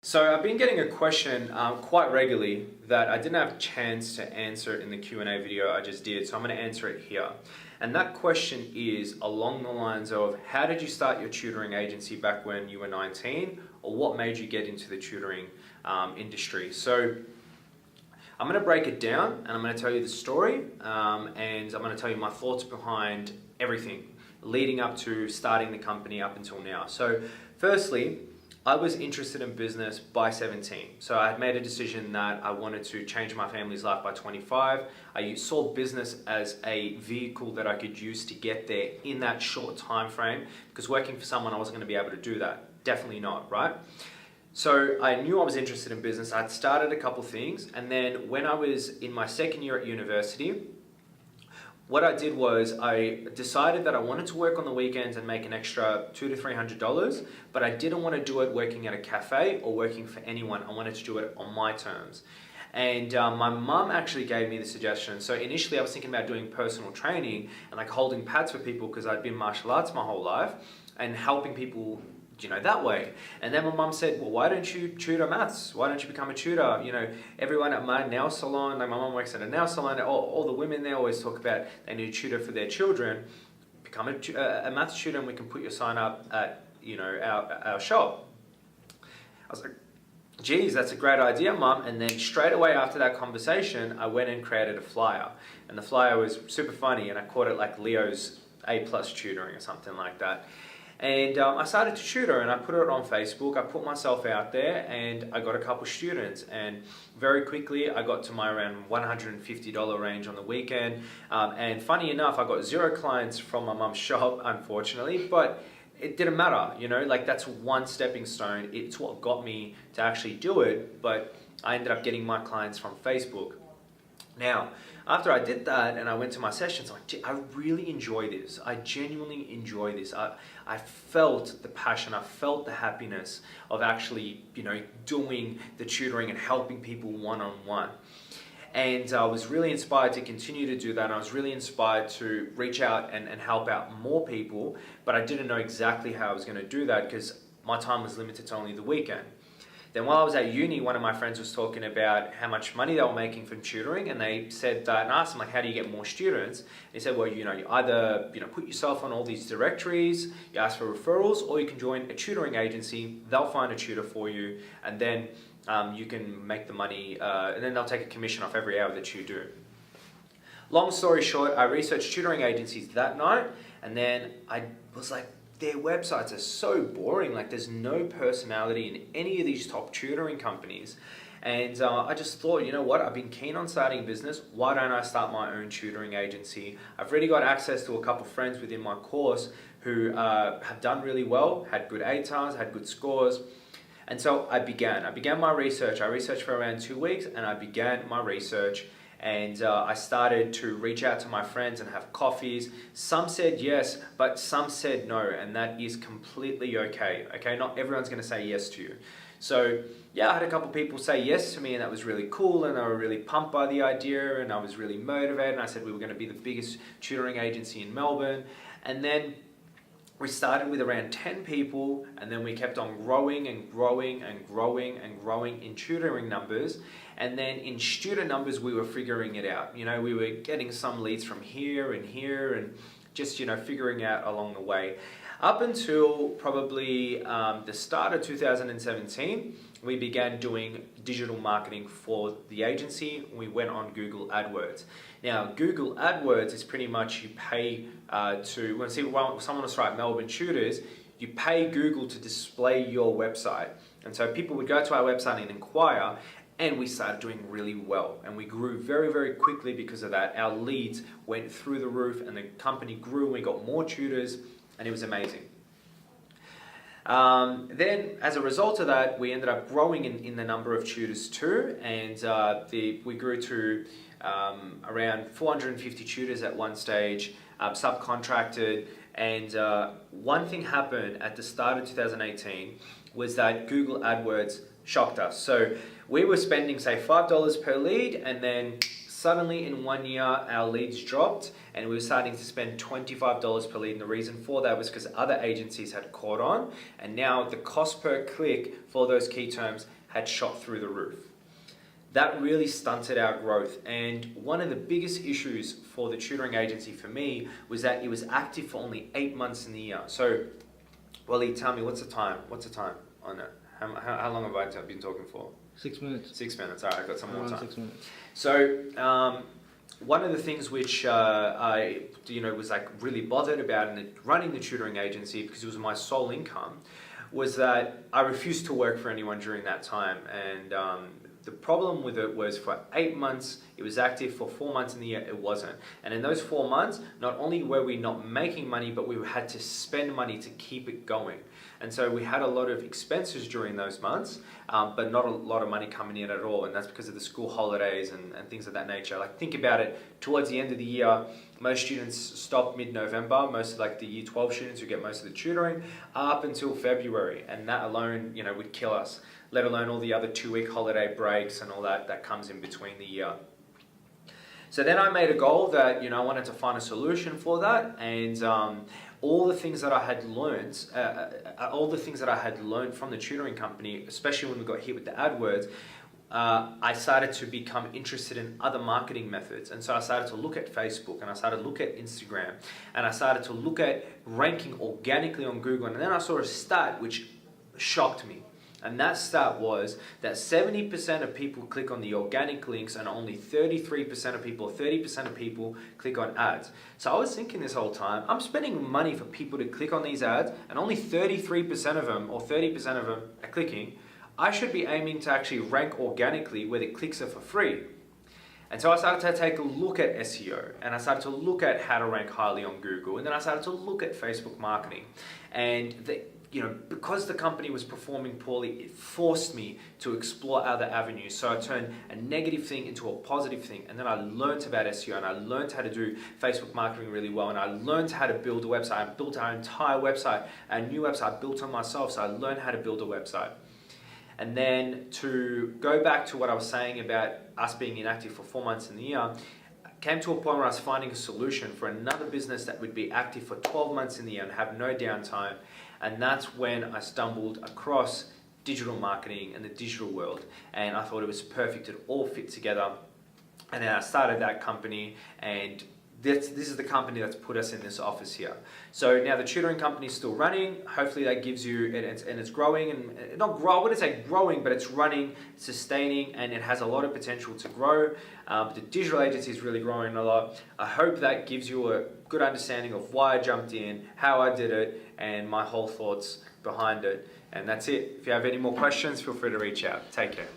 So I've been getting a question quite regularly that I didn't have a chance to answer in the Q&A video I just did, so I'm going to answer it here. And that question is along the lines of, how did you start your tutoring agency back when you were 19, or what made you get into the tutoring industry? So I'm going to break it down and I'm going to tell you the story and I'm going to tell you my thoughts behind everything leading up to starting the company up until now. So firstly, I was interested in business by 17. So I had made a decision that I wanted to change my family's life by 25. I saw business as a vehicle that I could use to get there in that short time frame, because working for someone, I wasn't going to be able to do that. Definitely not, right? So I knew I was interested in business. I'd started a couple things, and then when I was in my second year at university, what I did was I decided that I wanted to work on the weekends and make an extra $200 to $300, but I didn't want to do it working at a cafe or working for anyone. I wanted to do it on my terms. And my mum actually gave me the suggestion. So initially I was thinking about doing personal training and like holding pads for people, because I'd been martial arts my whole life, and helping people, you know, that way. And then my mum said, well, why don't you tutor maths? Why don't you become a tutor? You know, everyone at my nail salon, like my mum works at a nail salon, all the women there always talk about they need a tutor for their children. Become a maths tutor and we can put your sign up at, you know, our shop. I was like, geez, that's a great idea, Mum. And then straight away after that conversation, I went and created a flyer. And the flyer was super funny, and I called it like Leo's A+ tutoring or something like that. And I started to tutor, and I put it on Facebook. I put myself out there and I got a couple students, and very quickly I got to my around $150 range on the weekend. And funny enough, I got 0 clients from my mum's shop, unfortunately, but it didn't matter, you know, like that's one stepping stone. It's what got me to actually do it, but I ended up getting my clients from Facebook. Now, after I did that and I went to my sessions, I'm like, I really enjoy this. I genuinely enjoy this. I felt the passion, I felt the happiness of actually, you know, doing the tutoring and helping people one-on-one. And I was really inspired to continue to do that. And I was really inspired to reach out and help out more people, but I didn't know exactly how I was going to do that because my time was limited to only the weekend. Then while I was at uni, one of my friends was talking about how much money they were making from tutoring, and they said that, and I asked him like, how do you get more students? And he said, well, you know, you either, you know, put yourself on all these directories, you ask for referrals, or you can join a tutoring agency. They'll find a tutor for you, and then you can make the money, and then they'll take a commission off every hour that you do. Long story short, I researched tutoring agencies that night, and then I was like, their websites are so boring, like there's no personality in any of these top tutoring companies. And I just thought, you know what, I've been keen on starting a business, why don't I start my own tutoring agency? I've already got access to a couple of friends within my course who have done really well, had good ATARs, had good scores. And so I began my research. I researched for around 2 weeks and I began my research. And I started to reach out to my friends and have coffees. Some said yes, but some said no, and that is completely okay. Okay, not everyone's going to say yes to you. So yeah, I had a couple people say yes to me, and that was really cool, and they were really pumped by the idea, and I was really motivated. And I said we were going to be the biggest tutoring agency in Melbourne, and then we started with around 10 people, and then we kept on growing and growing and growing and growing in tutoring numbers. And then in student numbers, we were figuring it out. You know, we were getting some leads from here and just, you know, figuring out along the way. Up until probably the start of 2017, we began doing digital marketing for the agency. We went on Google AdWords. Now, Google AdWords is pretty much you pay when someone wants to write Melbourne Tutors, you pay Google to display your website. And so people would go to our website and inquire, and we started doing really well. And we grew very, very quickly because of that. Our leads went through the roof and the company grew and we got more tutors, and it was amazing. Then as a result of that, we ended up growing in the number of tutors too, and we grew to around 450 tutors at one stage, subcontracted, and one thing happened at the start of 2018 was that Google AdWords shocked us. So we were spending say $5 per lead, and then suddenly in 1 year our leads dropped and we were starting to spend $25 per lead, and the reason for that was because other agencies had caught on, and now the cost per click for those key terms had shot through the roof. That really stunted our growth, and one of the biggest issues for the tutoring agency for me was that it was active for only 8 months in the year. So, Wally, tell me, what's the time on that? How long have I been talking for? 6 minutes. 6 minutes, all right, I've got some more time. 6 minutes. So, one of the things which I was like really bothered about in running the tutoring agency, because it was my sole income, was that I refused to work for anyone during that time. And the problem with it was for 8 months, it was active. For 4 months in the year, it wasn't. And in those 4 months, not only were we not making money, but we had to spend money to keep it going. And so we had a lot of expenses during those months, but not a lot of money coming in at all. And that's because of the school holidays and things of that nature. Like, think about it, towards the end of the year, most students stop mid-November, most of like the year 12 students who get most of the tutoring, up until February. And that alone, would kill us, let alone all the other 2-week holiday breaks and all that comes in between the year. So then I made a goal that, I wanted to find a solution for that, and all the things that I had learned, from the tutoring company, especially when we got hit with the AdWords, I started to become interested in other marketing methods. And so I started to look at Facebook, and I started to look at Instagram, and I started to look at ranking organically on Google. And then I saw a stat which shocked me. And that stat was that 70% of people click on the organic links and only 33% of people, 30% of people click on ads. So I was thinking this whole time, I'm spending money for people to click on these ads and only 33% of them or 30% of them are clicking. I should be aiming to actually rank organically where the clicks are for free. And so I started to take a look at SEO, and I started to look at how to rank highly on Google, and then I started to look at Facebook marketing. And because the company was performing poorly, it forced me to explore other avenues. So I turned a negative thing into a positive thing. And then I learned about SEO, and I learned how to do Facebook marketing really well. And I learned how to build a website. I built our entire website, a new website built on myself. So I learned how to build a website. And then to go back to what I was saying about us being inactive for 4 months in the year, came to a point where I was finding a solution for another business that would be active for 12 months in the year and have no downtime. And that's when I stumbled across digital marketing and the digital world. And I thought it was perfect, it all fit together. And then I started that company, and this is the company that's put us in this office here. So now the tutoring company is still running. Hopefully that gives you, and it's growing, and not grow, I wouldn't say growing, but it's running, sustaining, and it has a lot of potential to grow. The digital agency is really growing a lot. I hope that gives you a good understanding of why I jumped in, how I did it, and my whole thoughts behind it. And that's it. If you have any more questions, feel free to reach out. Take care.